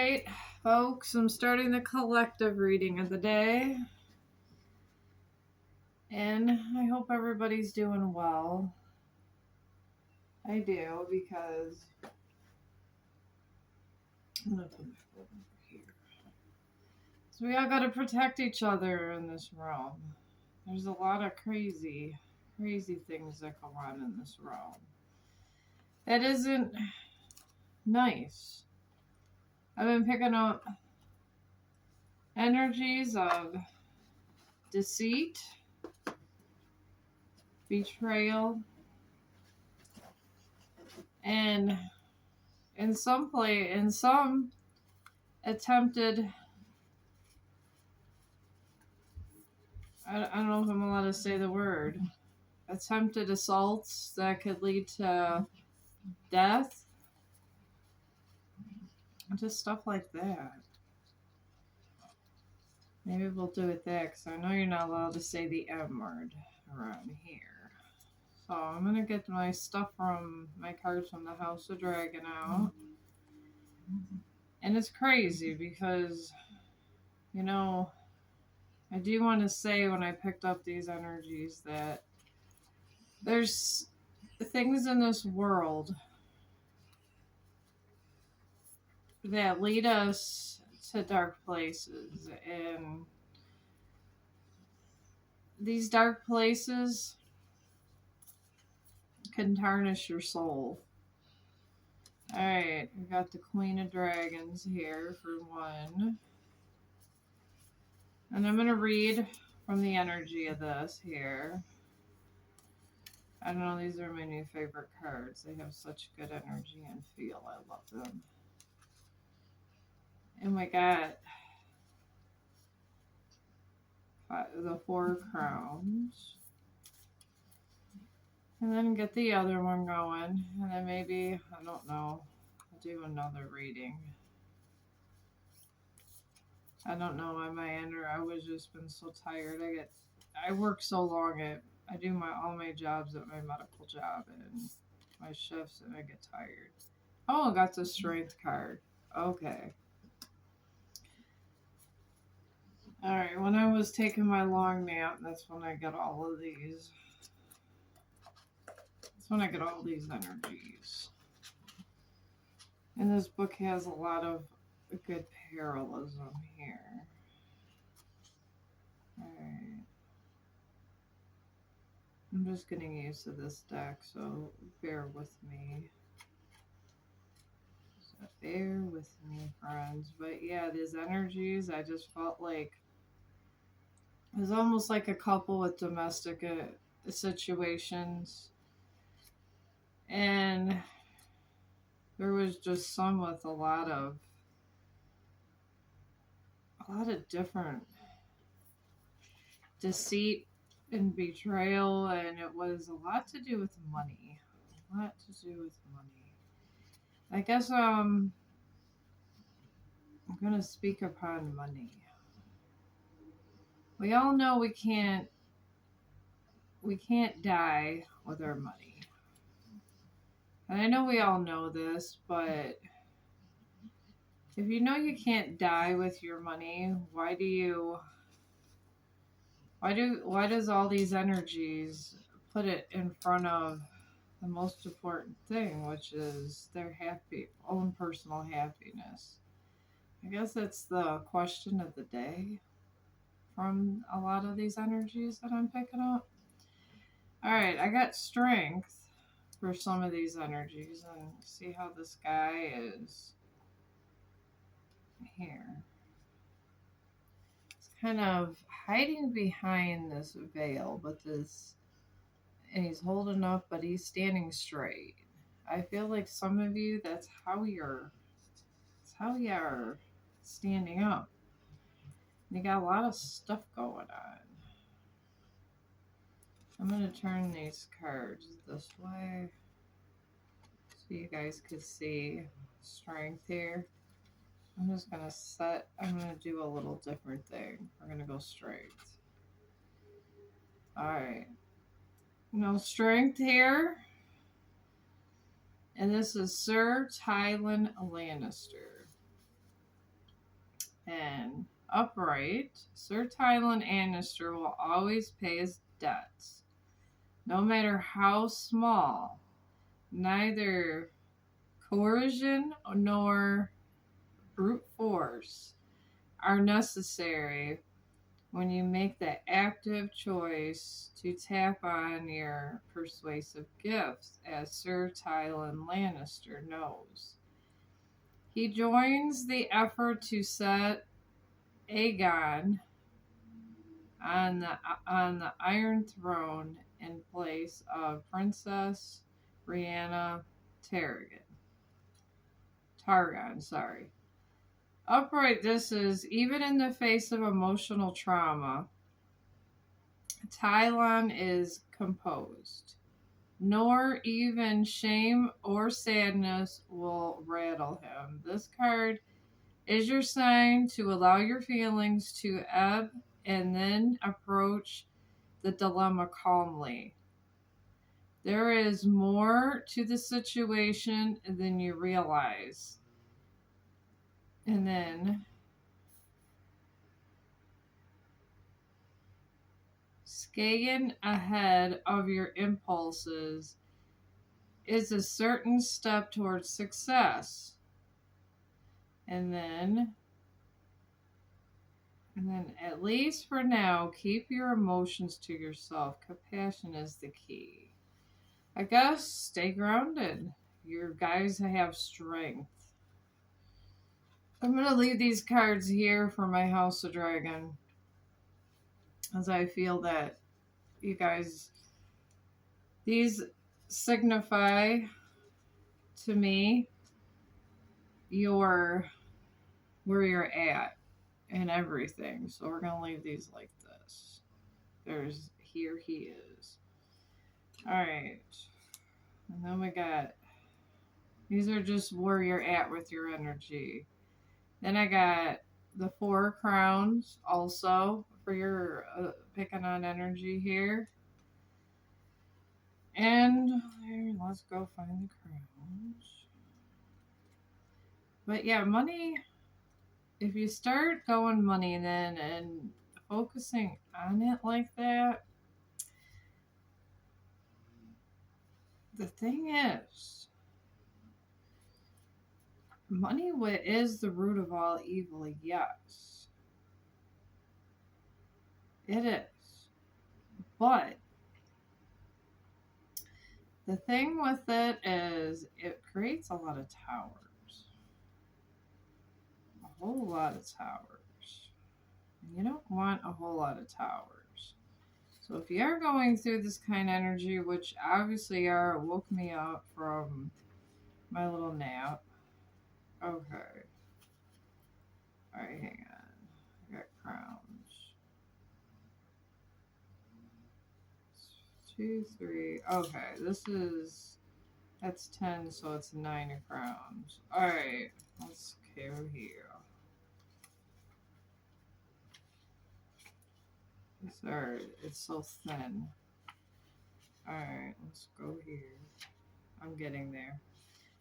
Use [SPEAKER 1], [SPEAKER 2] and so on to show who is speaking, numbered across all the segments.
[SPEAKER 1] right, folks, I'm starting the collective reading of the day. And I hope everybody's doing well. I do, because I'm gonna put my phone over here. So we all gotta protect each other in this realm. There's a lot of crazy things that go on in this realm. That isn't nice. I've been picking up energies of deceit, betrayal, and in some attempted, I don't know if I'm allowed to say the word, attempted assaults that could lead to death, just stuff like that. Maybe we'll do it there, because I know you're not allowed to say the M word around here. So I'm going to get my stuff from my cards from the House of Dragon out. And it's crazy because, you know, I do want to say when I picked up these energies that there's things in this world that lead us to dark places, and these dark places can tarnish your soul. Alright, we got the Queen of Dragons here for one. And I'm going to read from the energy of this here. I don't know, these are my new favorite cards. They have such good energy and feel. I love them. And we got the Four Crowns. And then get the other one going. And then maybe, I don't know, I'll do another reading. I don't know why I was just been so tired. I work so long I do all my jobs at my medical job and my shifts, and I get tired. Oh, I got the strength card. Okay. Alright, when I was taking my long nap, that's when I got all of these. That's when I get all these energies. And this book has a lot of good parallelism here. Alright. I'm just getting used to this deck, so bear with me. So bear with me, friends. But yeah, these energies, I just felt like it was almost like a couple with domestic situations. And there was just some with a lot of different deceit and betrayal, and it was a lot to do with money. A lot to do with money. I guess I'm gonna speak upon money. We all know we can't die with our money. And I know we all know this, but if you know you can't die with your money, why does all these energies put it in front of the most important thing, which is their own personal happiness? I guess that's the question of the day from a lot of these energies that I'm picking up. Alright, I got strength for some of these energies, and see how this guy is here. He's kind of hiding behind this veil, and he's holding up, but he's standing straight. I feel like some of you, that's how you're standing up. You got a lot of stuff going on. I'm going to turn these cards this way so you guys could see strength here. I'm just going to do a little different thing. We're going to go straight. Alright. No strength here. And this is Sir Tywin Lannister. And upright, Sir Tywin Lannister will always pay his debts, no matter how small. Neither coercion nor brute force are necessary when you make the active choice to tap on your persuasive gifts, as Sir Tywin Lannister knows. He joins the effort to set Aegon on the Iron Throne in place of Princess Rhaena Targaryen, sorry. Upright, this is even in the face of emotional trauma, Tylon is composed. Nor even shame or sadness will rattle him. This card is your sign to allow your feelings to ebb and then approach the dilemma calmly. There is more to the situation than you realize. And then skating ahead of your impulses is a certain step towards success. And then at least for now, keep your emotions to yourself. Compassion is the key. I guess stay grounded. Your guys have strength. I'm going to leave these cards here for my House of Dragon, as I feel that you guys, these signify to me your where you're at and everything. So we're going to leave these like this. Here he is. All right. And then we got, these are just where you're at with your energy. Then I got the 4 crowns also for your picking on energy here. And let's go find the crowns. But yeah, money, if you start going money then and focusing on it like that, the thing is, money is the root of all evil, yes. It is. But the thing with it is it creates a lot of towers. A whole lot of towers. And you don't want a whole lot of towers. So if you're going through this kind of energy, which obviously woke me up from my little nap. Okay. Alright, hang on. I got crowns. 2, 3. Okay, that's 10, so it's 9 of crowns. Alright, let's go here. Sorry, it's so thin. Alright, let's go here. I'm getting there.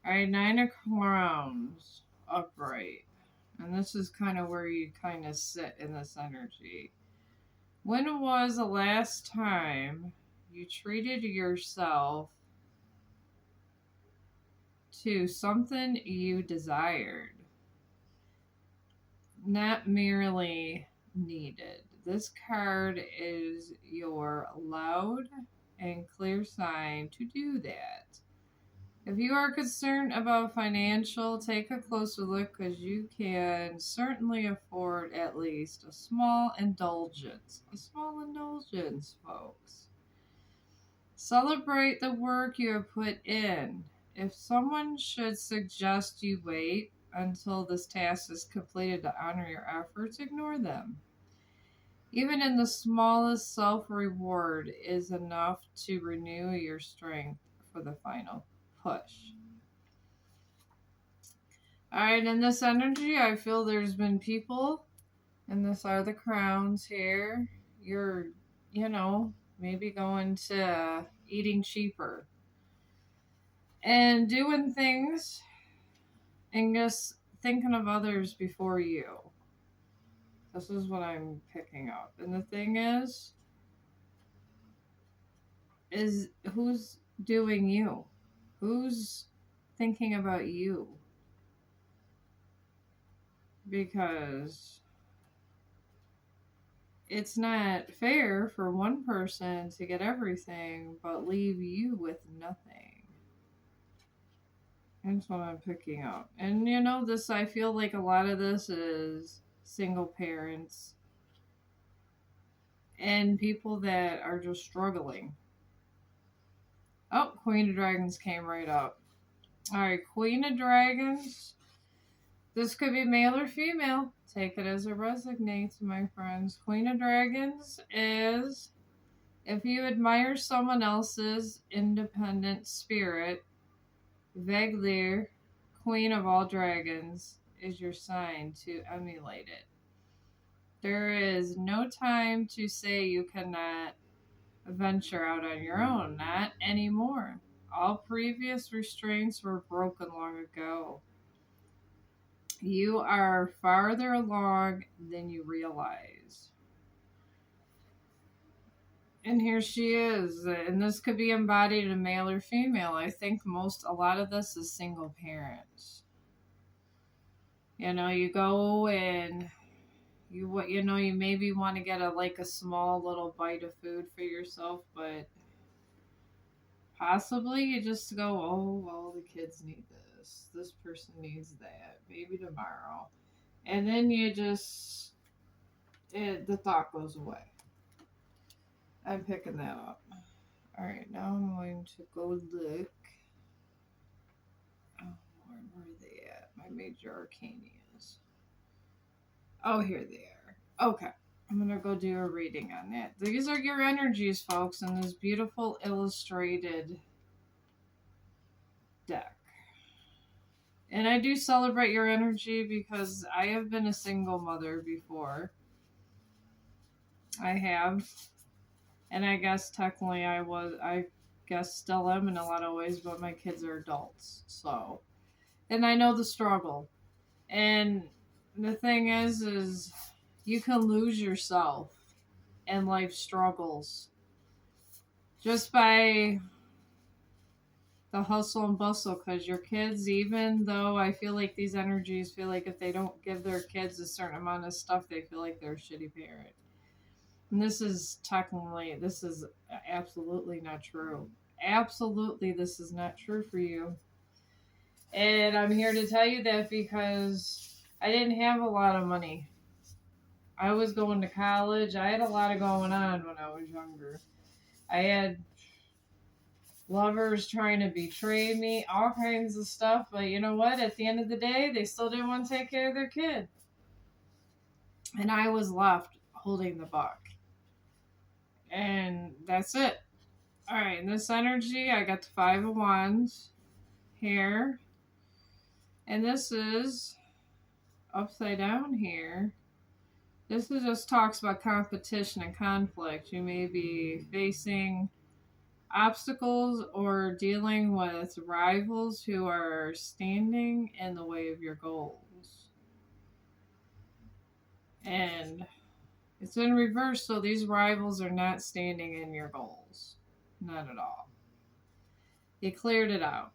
[SPEAKER 1] Alright, 9 of crowns. Upright. And this is kind of where you kind of sit in this energy. When was the last time you treated yourself to something you desired, not merely needed? This card is your loud and clear sign to do that. If you are concerned about financial, take a closer look, because you can certainly afford at least a small indulgence. A small indulgence, folks. Celebrate the work you have put in. If someone should suggest you wait until this task is completed to honor your efforts, ignore them. Even in the smallest self-reward is enough to renew your strength for the final push. Alright, in this energy, I feel there's been people, and this are the crowns here. You're, maybe going to eating cheaper and doing things and just thinking of others before you. This is what I'm picking up. And the thing is who's doing you? Who's thinking about you? Because it's not fair for one person to get everything but leave you with nothing. That's what I'm picking up. And you know, this, I feel like a lot of this is single parents and people that are just struggling. Oh, Queen of Dragons came right up. Alright, Queen of Dragons. This could be male or female. Take it as it resonates, my friends. Queen of Dragons is if you admire someone else's independent spirit, Veglir, Queen of all Dragons, is your sign to emulate it. There is no time to say you cannot venture out on your own. Not anymore. All previous restraints were broken long ago. You are farther along than you realize. And here she is. And this could be embodied in male or female. I think a lot of this is single parents. You know, you go and you maybe want to get a small little bite of food for yourself, but possibly you just go, oh, well, the kids need this. This person needs that. Maybe tomorrow. And then the thought goes away. I'm picking that up. All right, now I'm going to go look. Oh, where are they at? My major arcanias. Oh, here they are. Okay. I'm going to go do a reading on that. These are your energies, folks, in this beautiful illustrated deck. And I do celebrate your energy because I have been a single mother before. I have. And I guess technically I guess still am in a lot of ways, but my kids are adults. So, and I know the struggle. And the thing is you can lose yourself in life struggles just by the hustle and bustle, because your kids, even though I feel like these energies feel like if they don't give their kids a certain amount of stuff, they feel like they're a shitty parent. And this is absolutely not true. Absolutely, this is not true for you. And I'm here to tell you that because I didn't have a lot of money. I was going to college. I had a lot of going on when I was younger. I had lovers trying to betray me, all kinds of stuff. But you know what? At the end of the day, they still didn't want to take care of their kid. And I was left holding the buck. And that's it. All right, in this energy, I got the Five of Wands here. And this is upside down here. This is just talks about competition and conflict. You may be facing obstacles or dealing with rivals who are standing in the way of your goals. And it's in reverse, so these rivals are not standing in your goals. Not at all. You cleared it out.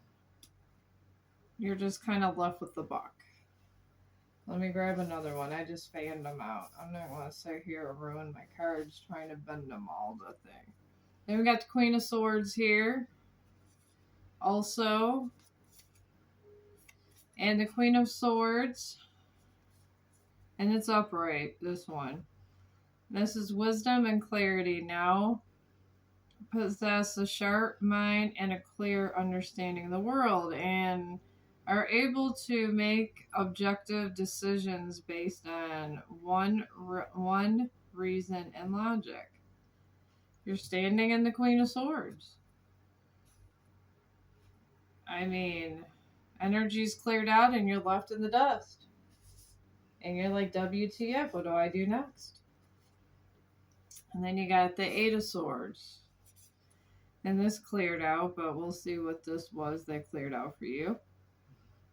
[SPEAKER 1] You're just kind of left with the buck. Let me grab another one. I just fanned them out. I'm not going to sit here and ruin my cards trying to bend them all the thing. Then we got the Queen of Swords here. Also. And the Queen of Swords. And it's upright, this one. This is wisdom and clarity. Now possess a sharp mind and a clear understanding of the world. And are able to make objective decisions based on one reason and logic. You're standing in the Queen of Swords. I mean, energy's cleared out and you're left in the dust. And you're like, WTF, what do I do next? And then you got the Eight of Swords. And this cleared out, but we'll see what this was that cleared out for you.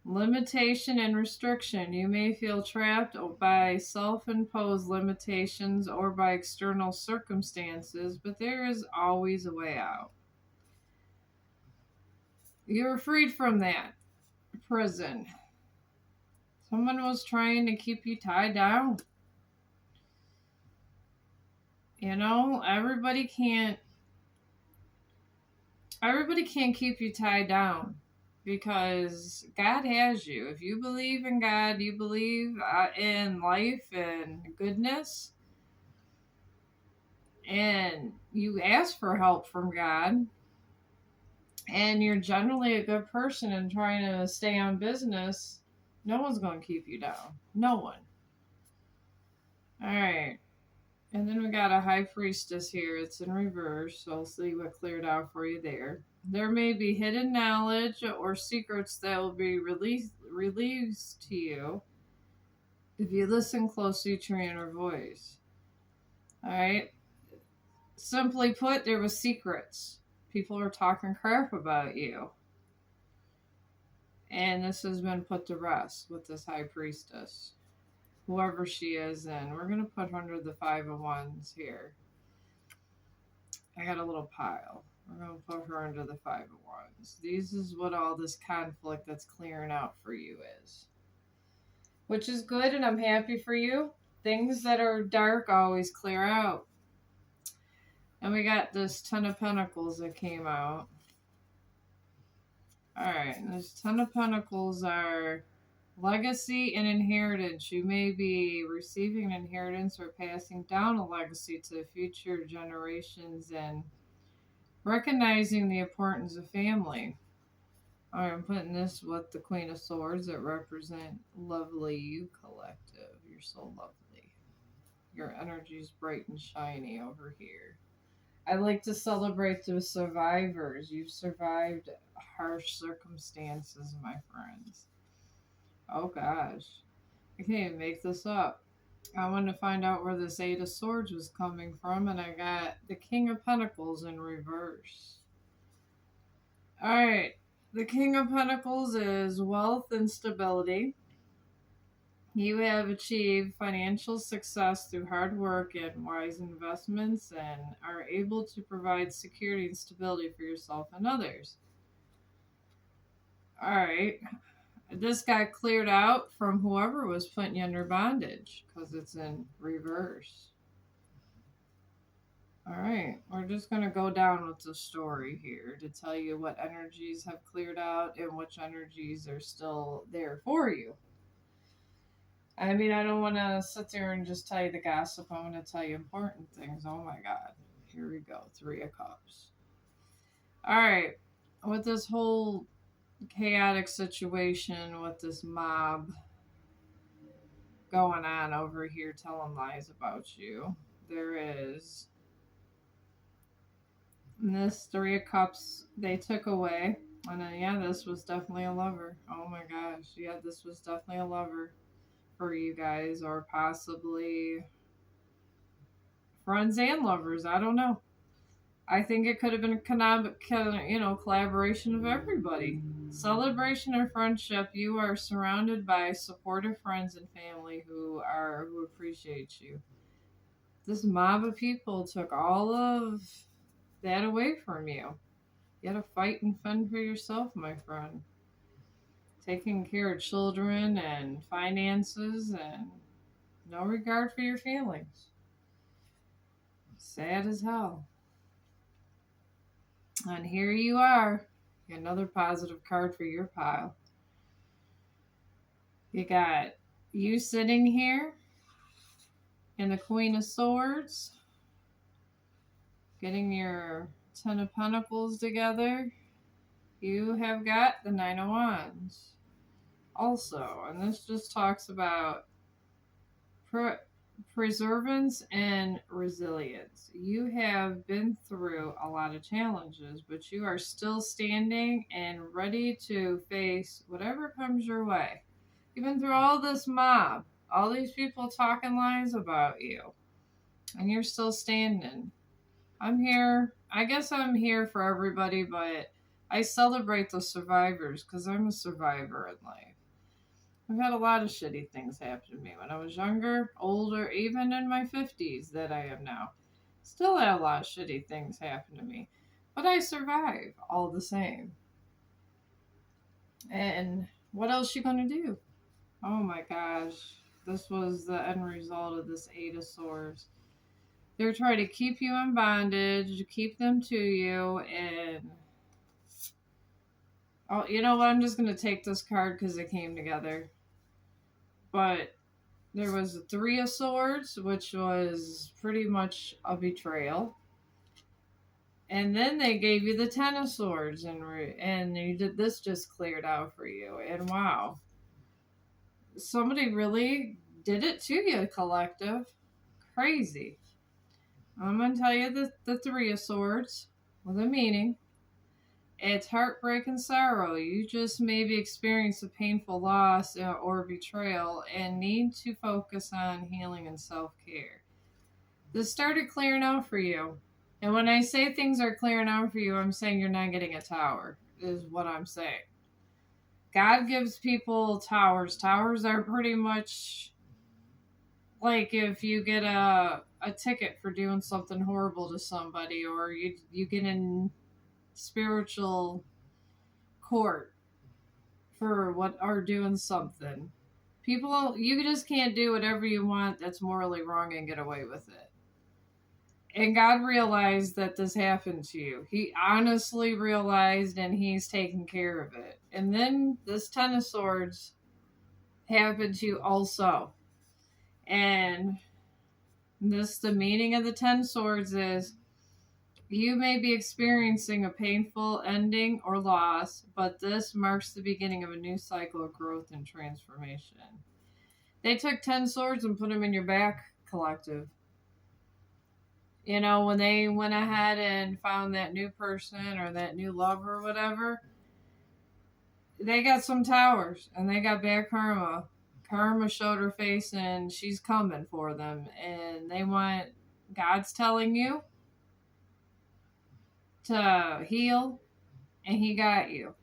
[SPEAKER 1] Limitation and restriction. You may feel trapped by self imposed limitations or by external circumstances, but there is always a way out. You are freed from that prison. Someone was trying to keep you tied down. You know, everybody can't keep you tied down because God has you. If you believe in God, you believe in life and goodness, and you ask for help from God, and you're generally a good person and trying to stay on business, no one's going to keep you down. No one. All right. And then we got a high priestess here. It's in reverse, so I'll see what cleared out for you there. There may be hidden knowledge or secrets that will be released to you if you listen closely to your inner voice. All right. Simply put, there was secrets. People are talking crap about you. And this has been put to rest with this high priestess, whoever she is. And we're going to put her under the Five of Wands here. I got a little pile. We're going to put her under the Five of Wands. This is what all this conflict that's clearing out for you is. Which is good, and I'm happy for you. Things that are dark always clear out. And we got this Ten of Pentacles that came out. Alright, this Ten of Pentacles are legacy and inheritance. You may be receiving an inheritance or passing down a legacy to future generations and recognizing the importance of family. Alright, I'm putting this with the Queen of Swords that represent lovely you collective. You're so lovely. Your energy's bright and shiny over here. I like to celebrate the survivors. You've survived harsh circumstances, my friends. Oh gosh. I can't even make this up. I wanted to find out where this Eight of Swords was coming from, and I got the King of Pentacles in reverse. Alright. The King of Pentacles is wealth and stability. You have achieved financial success through hard work and wise investments and are able to provide security and stability for yourself and others. Alright. This got cleared out from whoever was putting you under bondage because it's in reverse. Alright. We're just going to go down with the story here to tell you what energies have cleared out and which energies are still there for you. I mean, I don't want to sit there and just tell you the gossip. I want to tell you important things. Oh my God. Here we go. Three of Cups. All right. With this whole chaotic situation with this mob going on over here telling lies about you, there is this Three of Cups they took away. And then, yeah, this was definitely a lover. Oh my gosh. Yeah, this was definitely a lover for you guys, or possibly friends and lovers. I don't know. I think it could have been a collaboration of everybody. Celebration of friendship. You are surrounded by supportive friends and family who appreciate you. This mob of people took all of that away from you. You had to fight and fend for yourself, my friend. Taking care of children and finances and no regard for your feelings. Sad as hell. And here you are. Another positive card for your pile. You got you sitting here in the Queen of Swords, getting your Ten of Pentacles together. You have got the Nine of Wands also. And this just talks about perseverance and resilience. You have been through a lot of challenges, but you are still standing and ready to face whatever comes your way. You've been through all this mob, all these people talking lies about you, and you're still standing. I'm here. I guess I'm here for everybody, but I celebrate the survivors because I'm a survivor in life. I've had a lot of shitty things happen to me when I was younger, older, even in my 50s that I am now. Still had a lot of shitty things happen to me. But I survive all the same. And what else you gonna do? Oh my gosh. This was the end result of this Eight of Swords. They're trying to keep you in bondage, keep them to you, and oh, you know what? I'm just gonna take this card because it came together. But there was the Three of Swords, which was pretty much a betrayal, and then they gave you the Ten of Swords, and you did this just cleared out for you. And wow, somebody really did it to you, collective. Crazy. I'm gonna tell you the Three of Swords with a meaning. It's heartbreak and sorrow. You just maybe experience a painful loss or betrayal and need to focus on healing and self care. This started clearing out for you. And when I say things are clearing out for you, I'm saying you're not getting a tower, is what I'm saying. God gives people towers. Towers are pretty much like if you get a ticket for doing something horrible to somebody, or you get in spiritual court for what are doing something. People, you just can't do whatever you want that's morally wrong and get away with it. And God realized that this happened to you. He honestly realized, and he's taking care of it. And then this Ten of Swords happened to you also. And the meaning of the Ten Swords is you may be experiencing a painful ending or loss, but this marks the beginning of a new cycle of growth and transformation. They took 10 swords and put them in your back, collective. You know, when they went ahead and found that new person or that new lover or whatever, they got some towers and they got bad karma. Karma showed her face and she's coming for them. And they want, God's telling you to heal, and he got you.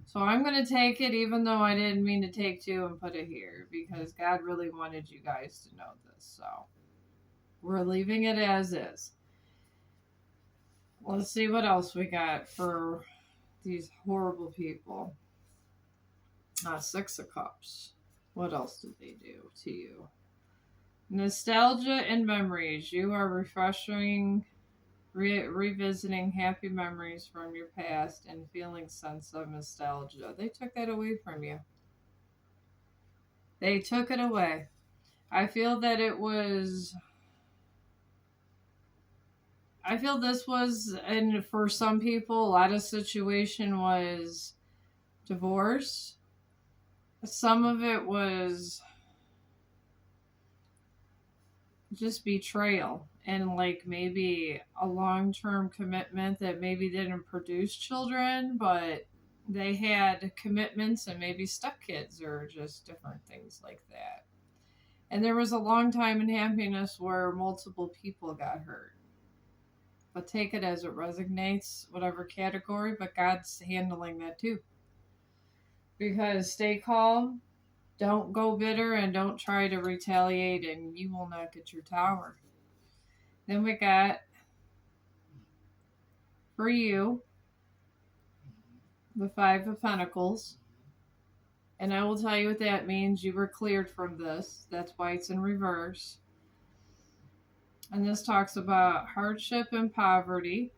[SPEAKER 1] So I'm going to take it, even though I didn't mean to take two, and put it here because God really wanted you guys to know this. So we're leaving it as is. Let's see what else we got for these horrible people. Six of Cups. What else did they do to you? Nostalgia and memories. You are refreshing, revisiting happy memories from your past and feeling sense of nostalgia. They took that away from you. They took it away. I feel that it was. I feel this was, and for some people, a lot of situation was divorce. Some of it was just betrayal and like maybe a long-term commitment that maybe didn't produce children, but they had commitments and maybe stepkids or just different things like that. And there was a long time in happiness where multiple people got hurt. But take it as it resonates, whatever category, but God's handling that too. Because stay calm, don't go bitter, and don't try to retaliate, and you will not get your tower. Then we got, for you, the Five of Pentacles. And I will tell you what that means. You were cleared from this. That's why it's in reverse. And this talks about hardship and poverty.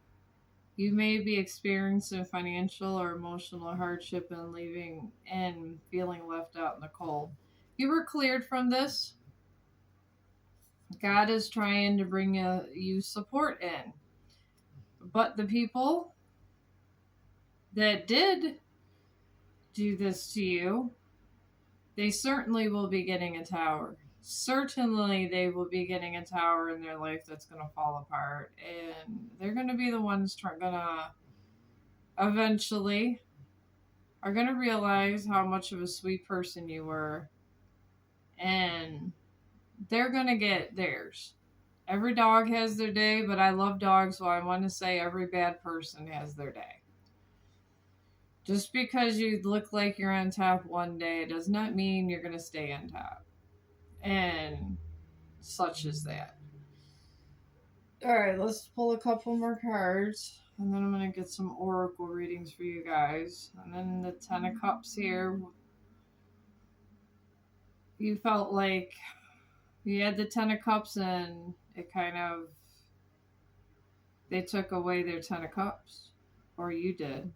[SPEAKER 1] You may be experiencing financial or emotional hardship and leaving and feeling left out in the cold. You were cleared from this. God is trying to bring you support in. But the people that did do this to you, they certainly will be getting a tower. Certainly they will be getting a tower in their life that's going to fall apart. And they're going to be the ones going to eventually are going to realize how much of a sweet person you were. And they're going to get theirs. Every dog has their day, but I love dogs, so I want to say every bad person has their day. Just because you look like you're on top one day does not mean you're going to stay on top. And such as that. Alright, let's pull a couple more cards. And then I'm going to get some oracle readings for you guys. And then the Ten of Cups here. You felt like you had the Ten of Cups and it kind of, they took away their Ten of Cups. Or you did.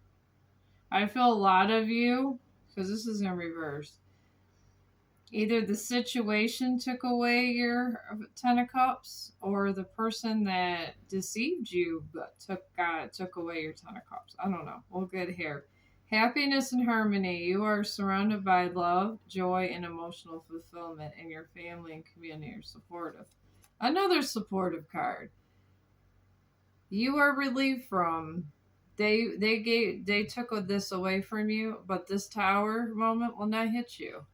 [SPEAKER 1] I feel a lot of you, because this is in reverse, either the situation took away your Ten of Cups, or the person that deceived you took away your Ten of Cups. I don't know. We'll get here. Happiness and harmony. You are surrounded by love, joy, and emotional fulfillment, and your family and community are supportive. Another supportive card. You are relieved from. They took this away from you, but this Tower moment will not hit you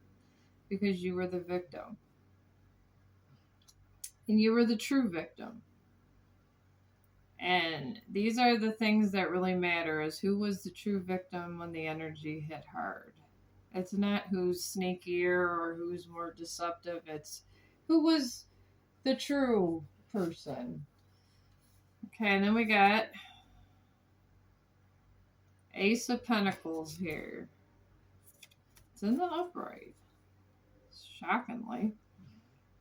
[SPEAKER 1] because you were the victim. And you were the true victim. And these are the things that really matter, is who was the true victim when the energy hit hard. It's not who's sneakier or who's more deceptive. It's who was the true person. Okay, and then we got Ace of Pentacles here. It's in the upright. Shockingly.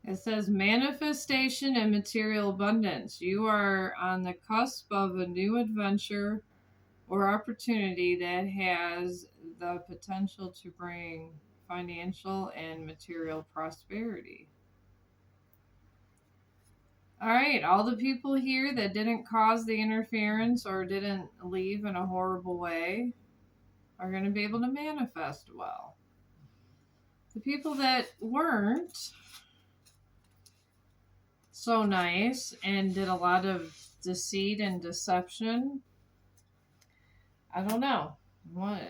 [SPEAKER 1] It says manifestation and material abundance. You are on the cusp of a new adventure or opportunity that has the potential to bring financial and material prosperity. All right, all the people here that didn't cause the interference or didn't leave in a horrible way are going to be able to manifest well. The people that weren't so nice and did a lot of deceit and deception, I don't know.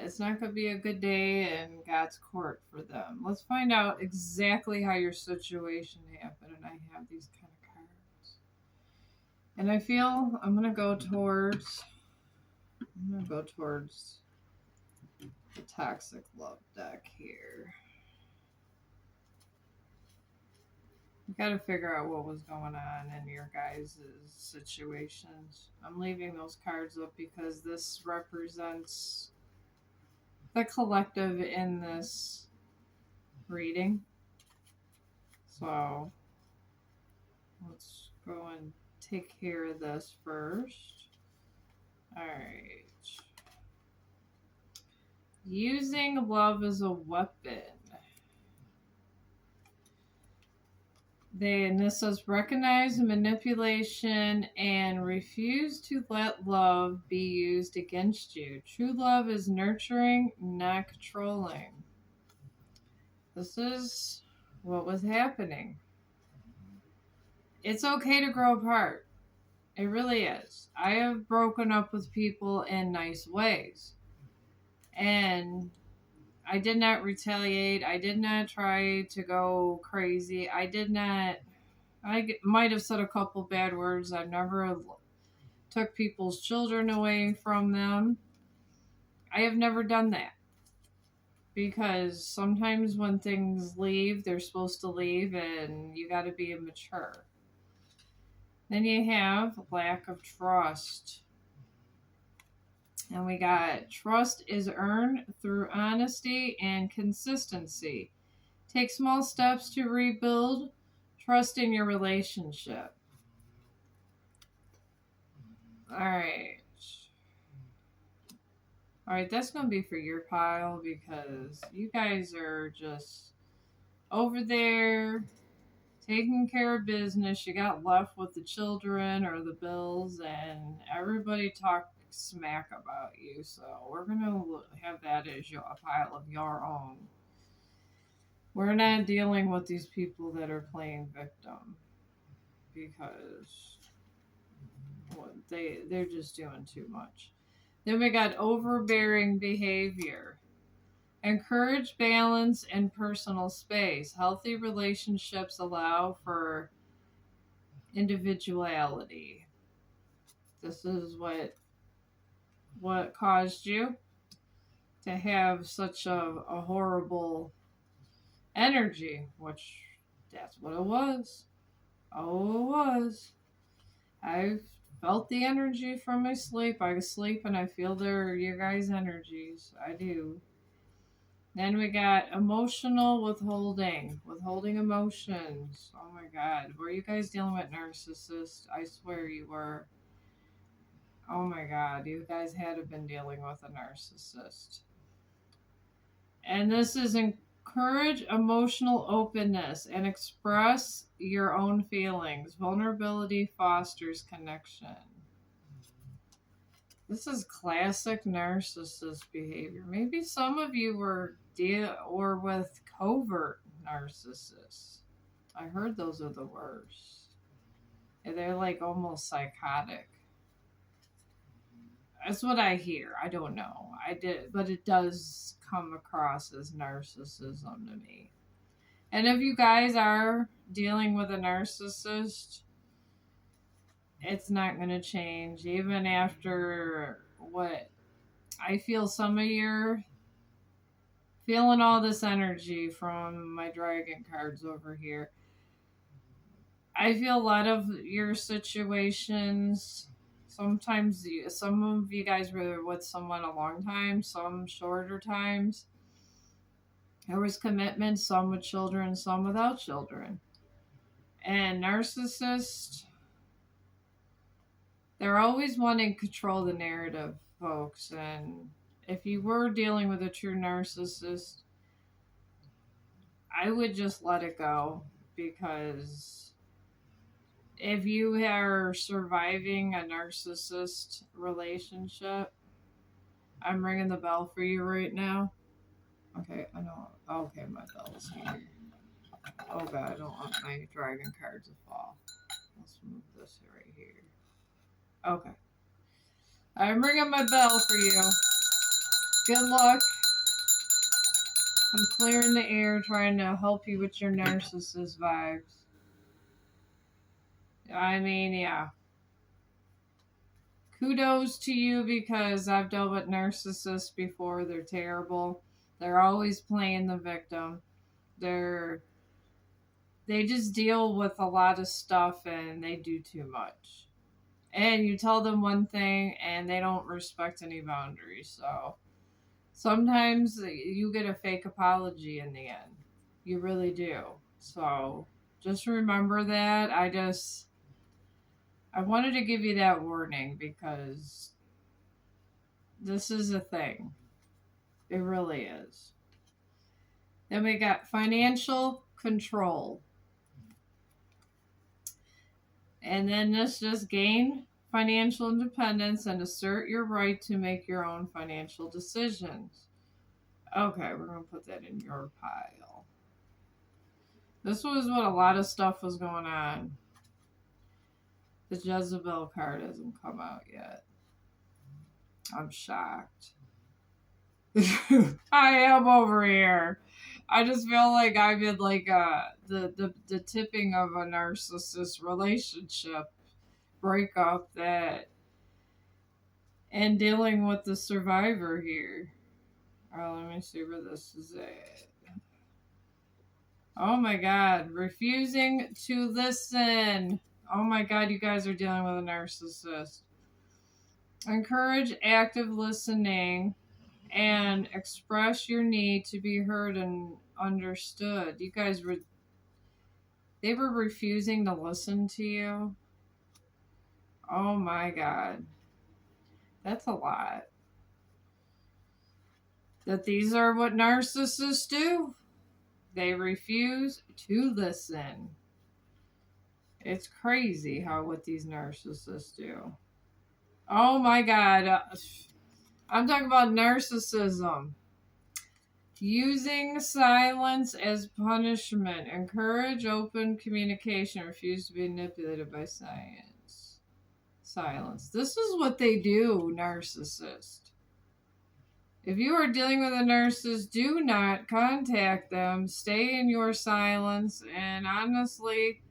[SPEAKER 1] It's not going to be a good day in God's court for them. Let's find out exactly how your situation happened. And I have these kind of cards. And I feel I'm going to go towards the Toxic Love deck here. You got to figure out what was going on in your guys' situations. I'm leaving those cards up because this represents the collective in this reading. So let's go and take care of this first. Alright. Using love as a weapon. And this says recognize manipulation and refuse to let love be used against you. True love is nurturing, not controlling. This is what was happening. It's okay to grow apart. It really is. I have broken up with people in nice ways. And I did not retaliate. I did not try to go crazy. I might have said a couple bad words. I've never took people's children away from them. I have never done that. Because sometimes when things leave, they're supposed to leave, and you got to be mature. Then you have lack of trust. And we got trust is earned through honesty and consistency. Take small steps to rebuild trust in your relationship. Alright. Alright, that's going to be for your pile because you guys are just over there taking care of business. You got left with the children or the bills, and everybody talked smack about you. So we're going to have that as a pile of your own. We're not dealing with these people that are playing victim because they're just doing too much. Then we got overbearing behavior. Encourage balance and personal space. Healthy relationships allow for individuality. This is what caused you to have such a horrible energy, which that's what it was. Oh, it was. I felt the energy from my sleep. I sleep and I feel your guys' energies. I do. Then we got emotional withholding emotions. Oh my God. Were you guys dealing with narcissists? I swear you were. Oh my God. You guys had to have been dealing with a narcissist. And this is encourage emotional openness and express your own feelings. Vulnerability fosters connection. This is classic narcissist behavior. Maybe some of you were or with covert narcissists. I heard those are the worst. They're like almost psychotic. That's what I hear. I don't know. But it does come across as narcissism to me. And if you guys are dealing with a narcissist, it's not going to change even after what I feel some of your feeling all this energy from my dragon cards over here. I feel a lot of your situations. Sometimes some of you guys were with someone a long time, some shorter times. There was commitment, some with children, some without children. And narcissists, they're always wanting to control the narrative, folks. And if you were dealing with a true narcissist, I would just let it go, because if you are surviving a narcissist relationship, I'm ringing the bell for you right now. Okay, I know. Okay, my bell's here. Oh god, I don't want my dragon cards to fall. Let's move this right here. Okay. I'm ringing my bell for you. Good luck. I'm clearing the air, trying to help you with your narcissist vibes. I mean, yeah. Kudos to you, because I've dealt with narcissists before. They're terrible. They're always playing the victim. They just deal with a lot of stuff and they do too much. And you tell them one thing and they don't respect any boundaries. So sometimes you get a fake apology in the end. You really do. So just remember that. I wanted to give you that warning because this is a thing. It really is. Then we got financial control. And then this just gain financial independence and assert your right to make your own financial decisions. Okay, we're going to put that in your pile. This was what a lot of stuff was going on. The Jezebel card hasn't come out yet. I'm shocked. I am over here. I just feel like I'm in like the tipping of a narcissist relationship breakup and dealing with the survivor here. Let me see where this is at. Oh my god, refusing to listen. Oh my god, you guys are dealing with a narcissist. Encourage active listening and express your need to be heard and understood. They were refusing to listen to you. Oh my god. That's a lot. That these are what narcissists do. They refuse to listen. It's crazy what these narcissists do. Oh my god. I'm talking about narcissism. Using silence as punishment. Encourage open communication. Refuse to be manipulated by silence. This is what they do, narcissists. If you are dealing with a narcissist, do not contact them. Stay in your silence and honestly,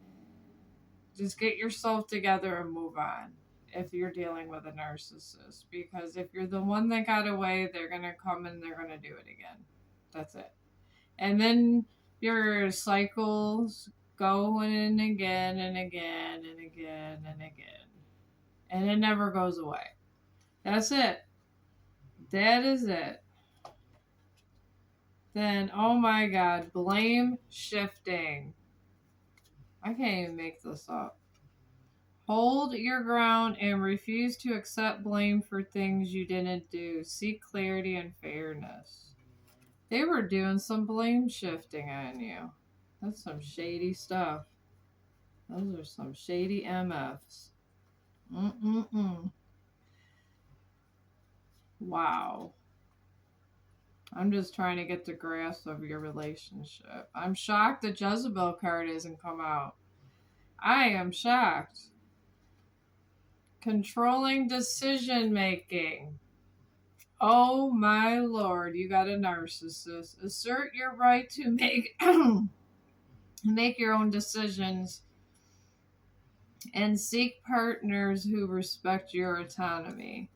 [SPEAKER 1] just get yourself together and move on. if you're dealing with a narcissist, because if you're the one that got away, they're going to come and they're going to do it again. That's it. And then your cycles go in again and again and again and again. And it never goes away. That's it. That is it. Then, oh my God, blame shifting. I can't even make this up. Hold your ground and refuse to accept blame for things you didn't do. Seek clarity and fairness. They were doing some blame shifting on you. That's some shady stuff. Those are some shady MFs. Mm-mm-mm. Wow. I'm just trying to get the grasp of your relationship. I'm shocked the Jezebel card hasn't come out. I am shocked. Controlling decision making. Oh my lord, you got a narcissist. Assert your right to make your own decisions and seek partners who respect your autonomy.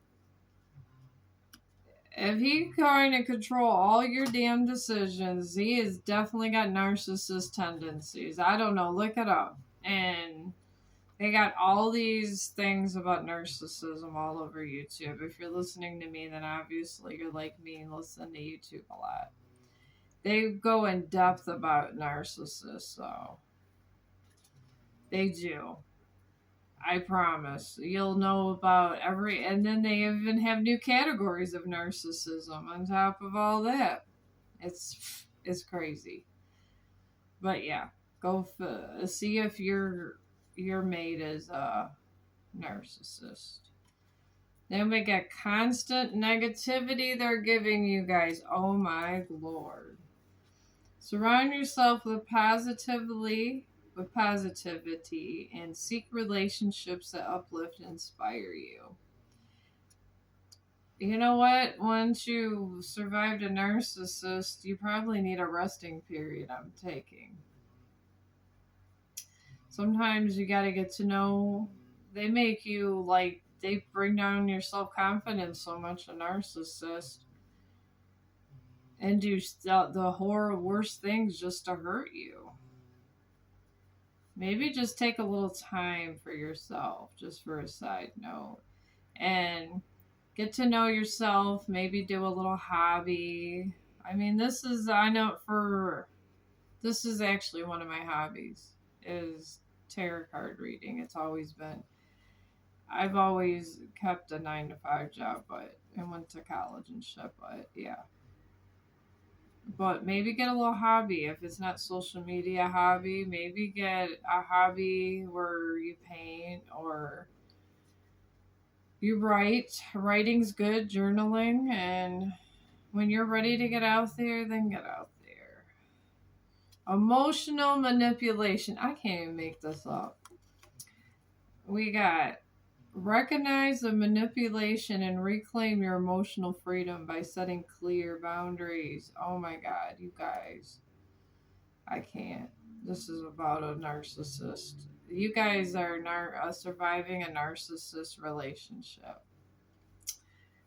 [SPEAKER 1] If he's going to control all your damn decisions, he has definitely got narcissist tendencies. I don't know, look it up. And they got all these things about narcissism all over YouTube. If you're listening to me, then obviously you're like me and listen to YouTube a lot. They go in depth about narcissists, so they do. I promise. You'll know about every, and then they even have new categories of narcissism on top of all that. It's crazy. But yeah, go see if your mate is a narcissist. Then we get constant negativity they're giving you guys. Oh my lord. Surround yourself with positivity and seek relationships that uplift and inspire you. You know what? Once you survived a narcissist, you probably need a resting period, I'm taking. Sometimes you got to get to know, they make you like, they bring down your self confidence so much, a narcissist, and do the worst things just to hurt you. Maybe just take a little time for yourself, just for a side note, and get to know yourself. Maybe do a little hobby. I mean, this is actually one of my hobbies is tarot card reading. It's always been. I've always kept a 9 to 5 job, and went to college and shit. But yeah. But maybe get a little hobby. If it's not social media hobby, maybe get a hobby where you paint or you write. Writing's good, journaling, and when you're ready to get out there, then get out there. Emotional manipulation. I can't even make this up. We got recognize the manipulation and reclaim your emotional freedom by setting clear boundaries. Oh my god, you guys. I can't. This is about a narcissist. You guys are surviving a narcissist relationship.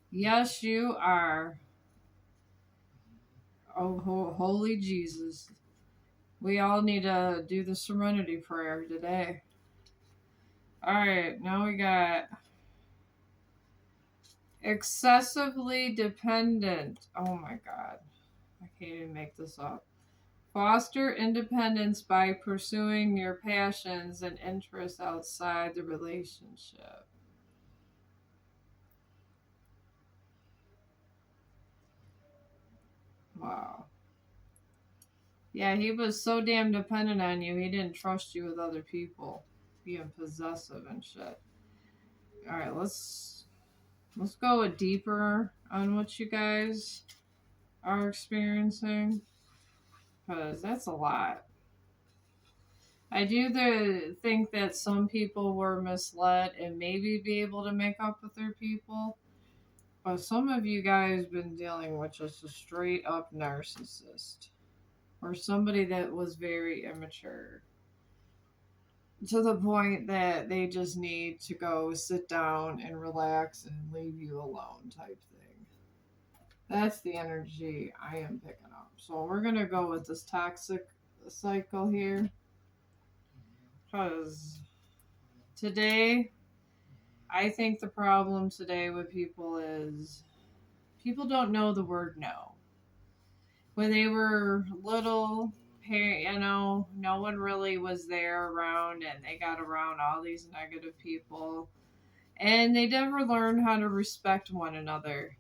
[SPEAKER 1] Yes, you are. Oh, holy Jesus. We all need to do the serenity prayer today. Alright, now we got excessively dependent. Oh my god. I can't even make this up. Foster independence by pursuing your passions and interests outside the relationship. Wow. Yeah, he was so damn dependent on you, he didn't trust you with other people. Being possessive and shit. Alright, let's go deeper on what you guys are experiencing. Because that's a lot. I do think that some people were misled and maybe be able to make up with their people. But some of you guys been dealing with just a straight up narcissist. Or somebody that was very immature. to the point that they just need to go sit down and relax and leave you alone type thing. That's the energy I am picking up. So we're going to go with this toxic cycle here because today, I think the problem today with people is people don't know the word no. When they were little, no one really was there around and they got around all these negative people and they never learned how to respect one another.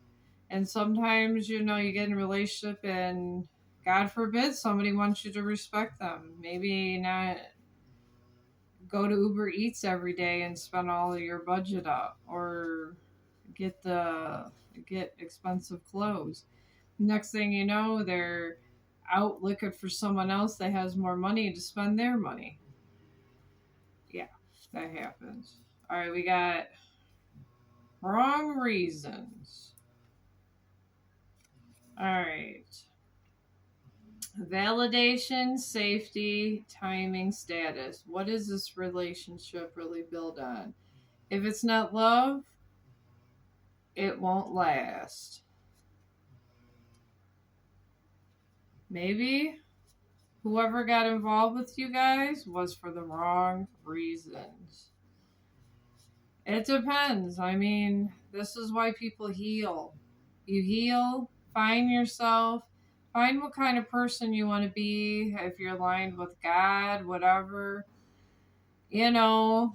[SPEAKER 1] And sometimes, you get in a relationship and God forbid somebody wants you to respect them. Maybe not go to Uber Eats every day and spend all of your budget up or get expensive clothes. Next thing you know, they're out looking for someone else that has more money to spend their money. Yeah, that happens. All right, we got wrong reasons. All right. Validation, safety, timing, status. What is this relationship really built on? If it's not love, it won't last. Maybe whoever got involved with you guys was for the wrong reasons. It depends. I mean, this is why people heal. You heal, find yourself, find what kind of person you want to be, if you're aligned with God, whatever, you know,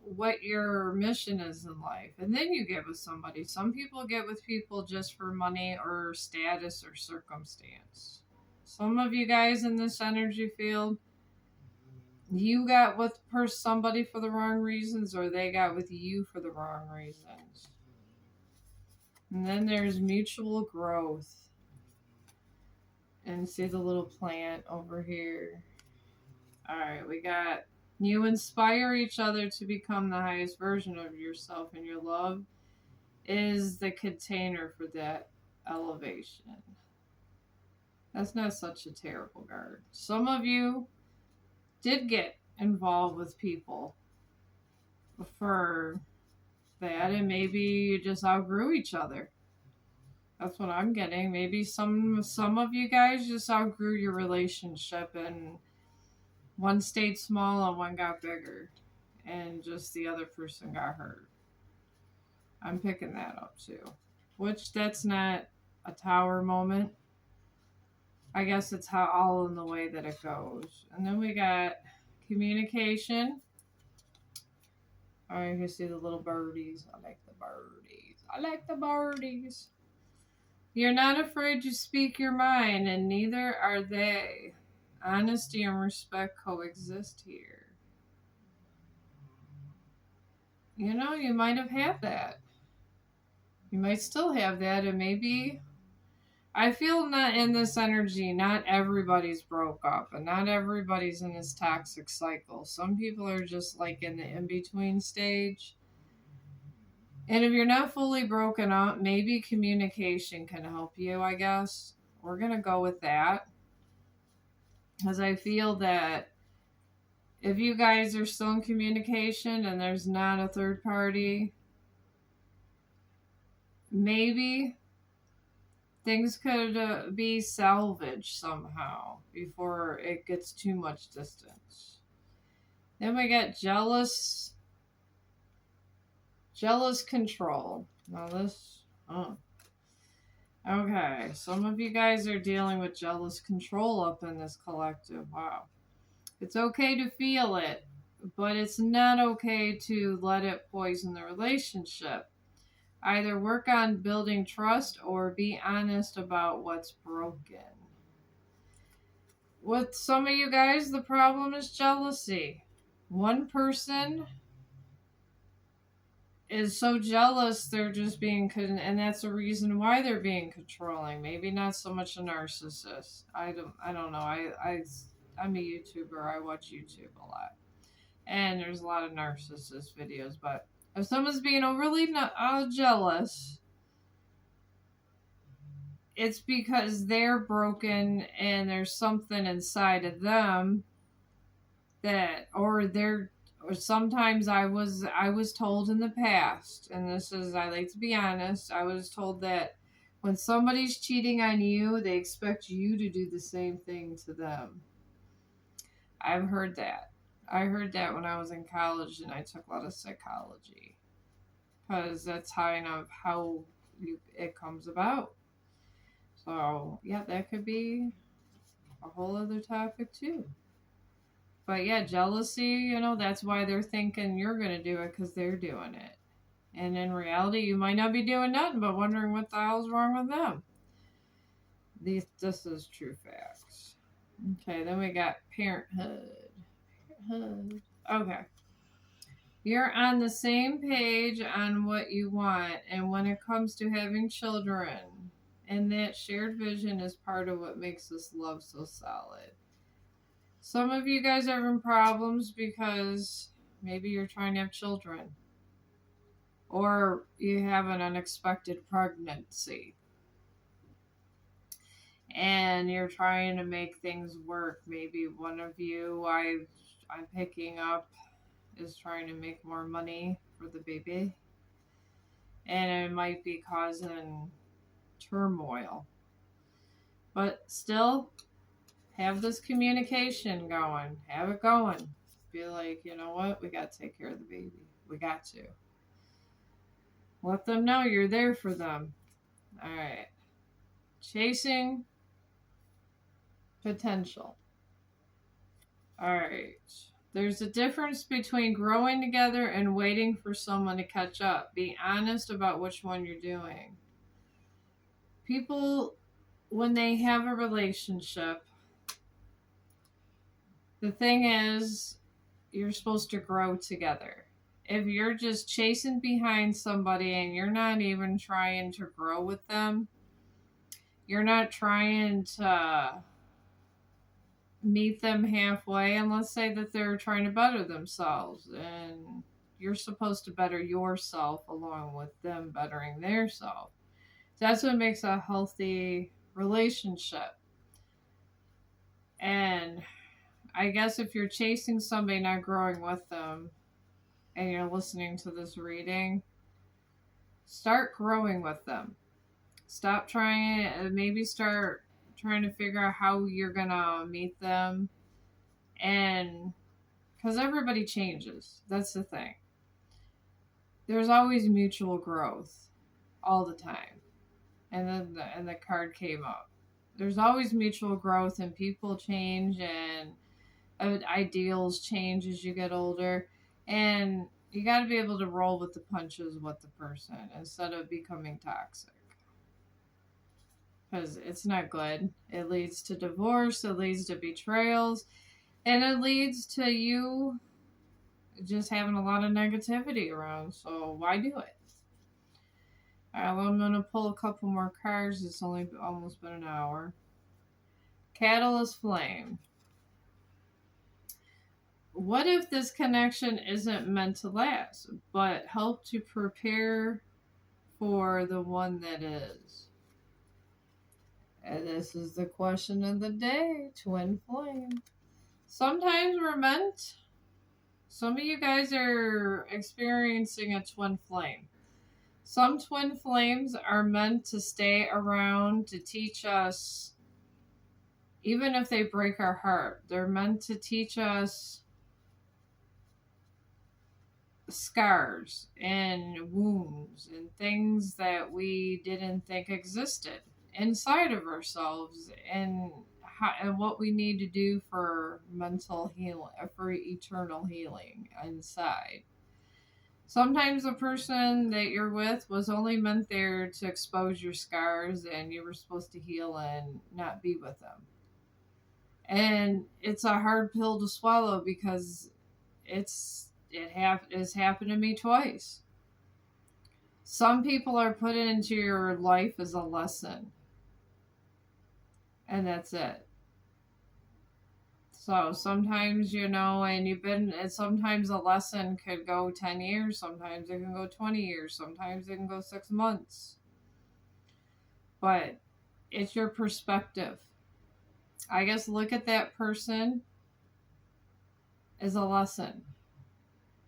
[SPEAKER 1] what your mission is in life. And then you get with somebody. Some people get with people just for money or status or circumstance. Some of you guys in this energy field, you got with somebody for the wrong reasons or they got with you for the wrong reasons. And then there's mutual growth. And see the little plant over here. Alright, we got you inspire each other to become the highest version of yourself, and your love is the container for that elevation. That's not such a terrible card. Some of you did get involved with people for that, and maybe you just outgrew each other. That's what I'm getting. Maybe some of you guys just outgrew your relationship and one stayed small and one got bigger and just the other person got hurt. I'm picking that up too. Which that's not a tower moment. I guess it's how all in the way that it goes. And then we got communication. All right, you see the little birdies. I like the birdies. I like the birdies. You're not afraid to speak your mind, and neither are they. Honesty and respect coexist here. You might have had that. You might still have that, and maybe I feel not in this energy, not everybody's broke up, and not everybody's in this toxic cycle. Some people are just like in the in between stage. And if you're not fully broken up, maybe communication can help you, I guess. We're going to go with that. Because I feel that if you guys are still in communication and there's not a third party, maybe things could be salvaged somehow before it gets too much distance. Then we got jealous control. Now this, okay, some of you guys are dealing with jealous control up in this collective. Wow. It's okay to feel it, but it's not okay to let it poison the relationship. Either work on building trust or be honest about what's broken. With some of you guys, the problem is jealousy. One person is so jealous they're just being and that's the reason why they're being controlling. Maybe not so much a narcissist. I don't know. I'm a YouTuber. I watch YouTube a lot, and there's a lot of narcissist videos. But if someone's being overly jealous, it's because they're broken and there's something inside of them that, Or sometimes I was told in the past, and this is, I like to be honest, I was told that when somebody's cheating on you, they expect you to do the same thing to them. I've heard that. I heard that when I was in college and I took a lot of psychology, because that's kind of how it comes about. So, yeah, that could be a whole other topic too. But yeah, jealousy, that's why they're thinking you're going to do it because they're doing it. And in reality, you might not be doing nothing but wondering what the hell's wrong with them. This is true facts. Okay, then we got parenthood. Parenthood. Okay. You're on the same page on what you want and when it comes to having children. And that shared vision is part of what makes this love so solid. Some of you guys are having problems because maybe you're trying to have children, or you have an unexpected pregnancy and you're trying to make things work. Maybe one of you I'm picking up is trying to make more money for the baby, and it might be causing turmoil. But still, have this communication going. Have it going. Be like, you know what? We got to take care of the baby. We got to. Let them know you're there for them. All right. Chasing potential. All right. There's a difference between growing together and waiting for someone to catch up. Be honest about which one you're doing. People, when they have a relationship, the thing is, you're supposed to grow together. If you're just chasing behind somebody and you're not even trying to grow with them, you're not trying to meet them halfway, and let's say that they're trying to better themselves, and you're supposed to better yourself along with them bettering their self. That's what makes a healthy relationship. And I guess if you're chasing somebody, not growing with them, and you're listening to this reading, start growing with them. Stop trying, maybe start trying to figure out how you're gonna meet them. And because everybody changes, that's the thing. There's always mutual growth all the time. And then the card came up. There's always mutual growth, and people change, and ideals change as you get older. And you got to be able to roll with the punches with the person instead of becoming toxic. Because it's not good. It leads to divorce, it leads to betrayals, and it leads to you just having a lot of negativity around. So why do it? All right, well, I'm going to pull a couple more cards. It's only almost been an hour. Catalyst Flame. What if this connection isn't meant to last, but help to prepare for the one that is? And this is the question of the day, Twin Flame. Sometimes we're meant. Some of you guys are experiencing a twin flame. Some twin flames are meant to stay around to teach us, even if they break our heart, they're meant to teach us scars and wounds and things that we didn't think existed inside of ourselves, and what we need to do for mental healing, for eternal healing inside. Sometimes the person that you're with was only meant there to expose your scars, and you were supposed to heal and not be with them. And it's a hard pill to swallow because it's happened to me twice. Some people are put into your life as a lesson, and that's it. So sometimes, and sometimes a lesson could go 10 years, sometimes it can go 20 years, sometimes it can go 6 months. But it's your perspective. I guess look at that person as a lesson.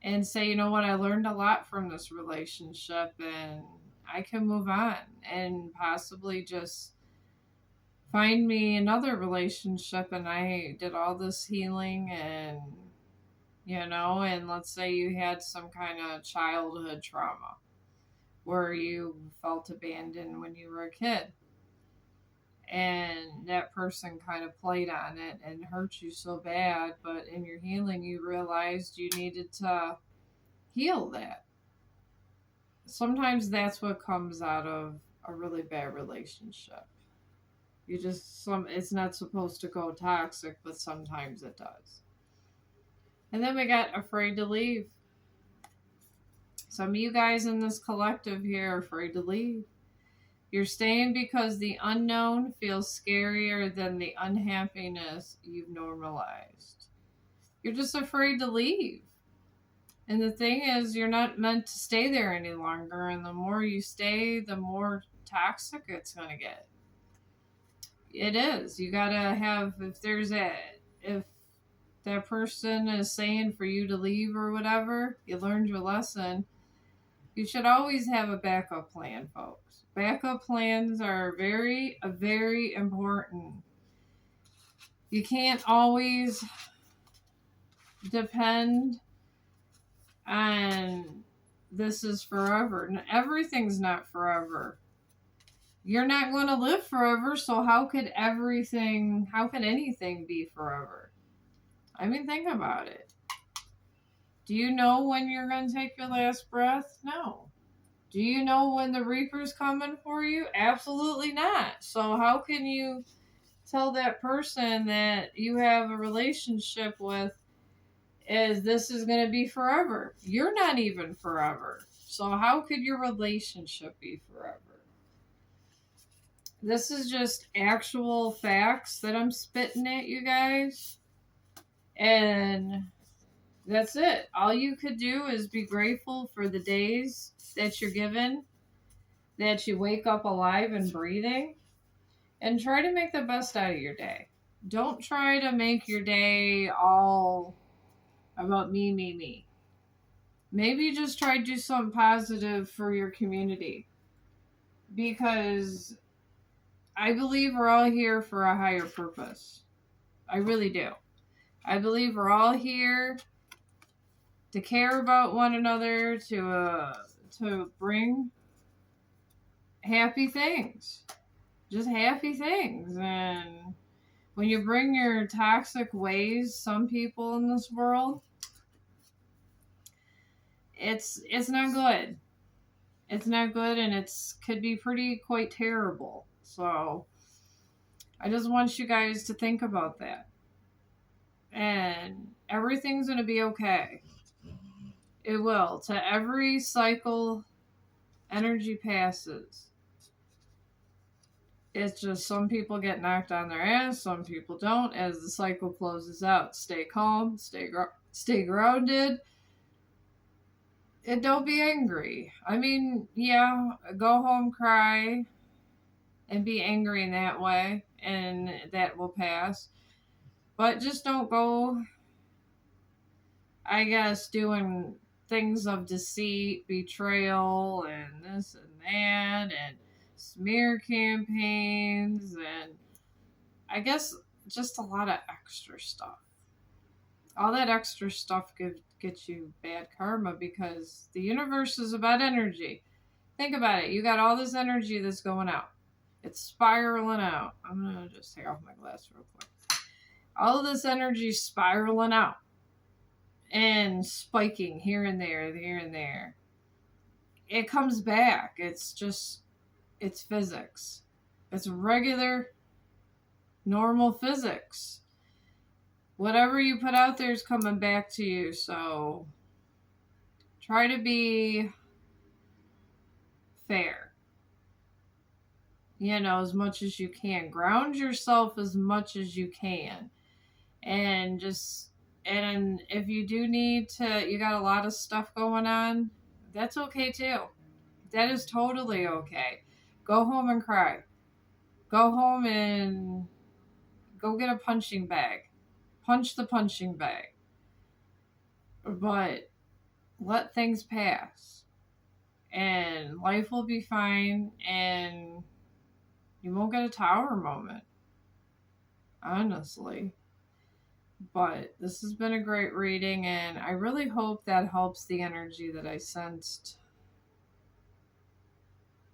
[SPEAKER 1] and say, you know what, I learned a lot from this relationship and I can move on and possibly just find me another relationship. And I did all this healing and, and let's say you had some kind of childhood trauma where you felt abandoned when you were a kid. And that person kind of played on it and hurt you so bad, but in your healing, you realized you needed to heal that. Sometimes that's what comes out of a really bad relationship. It's not supposed to go toxic, but sometimes it does. And then we got afraid to leave. Some of you guys in this collective here are afraid to leave. You're staying because the unknown feels scarier than the unhappiness you've normalized. You're just afraid to leave. And the thing is, you're not meant to stay there any longer. And the more you stay, the more toxic it's going to get. It is. You got to have, if that person is saying for you to leave or whatever, you learned your lesson. You should always have a backup plan, folks. Backup plans are very, very important. You can't always depend on this is forever. Everything's not forever. You're not going to live forever, so how could anything be forever? I mean, think about it. Do you know when you're going to take your last breath? No. Do you know when the Reaper's coming for you? Absolutely not. So how can you tell that person that you have a relationship with this is going to be forever? You're not even forever. So how could your relationship be forever? This is just actual facts that I'm spitting at you guys. And that's it. All you could do is be grateful for the days that you're given, that you wake up alive and breathing, and try to make the best out of your day. Don't try to make your day all about me. Maybe just try to do something positive for your community. Because I believe we're all here for a higher purpose. I really do. I believe we're all here to care about one another, to bring happy things. Just happy things. And when you bring your toxic ways, some people in this world, it's not good. It's not good, and could be quite terrible. So I just want you guys to think about that. And everything's going to be okay. It will. To every cycle, energy passes. It's just some people get knocked on their ass, some people don't. As the cycle closes out, stay calm, stay grounded, and don't be angry. I mean, yeah, go home, cry, and be angry in that way, and that will pass. But just don't go, I guess, doing things of deceit, betrayal, and this and that, and smear campaigns, and I guess just a lot of extra stuff. All that extra stuff gets you bad karma because the universe is about energy. Think about it. You got all this energy that's going out. It's spiraling out. I'm going to just take off my glass real quick. All of this energy spiraling out and spiking here and there. It comes back. It's physics. It's regular, normal physics. Whatever you put out there is coming back to you. So try to be fair. As much as you can. Ground yourself as much as you can. And if you do need to, you got a lot of stuff going on, that's okay too. That is totally okay. Go home and cry. Go home and go get a punching bag. Punch the punching bag. But let things pass and life will be fine and you won't get a tower moment, honestly. But this has been a great reading, and I really hope that helps the energy that I sensed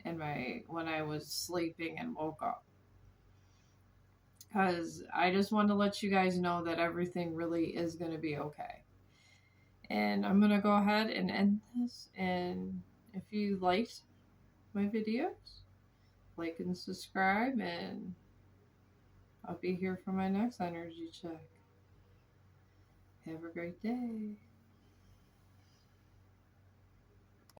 [SPEAKER 1] in my when I was sleeping and woke up. Because I just want to let you guys know that everything really is going to be okay. And I'm going to go ahead and end this. And if you liked my videos, like and subscribe, and I'll be here for my next energy check. Have a great day.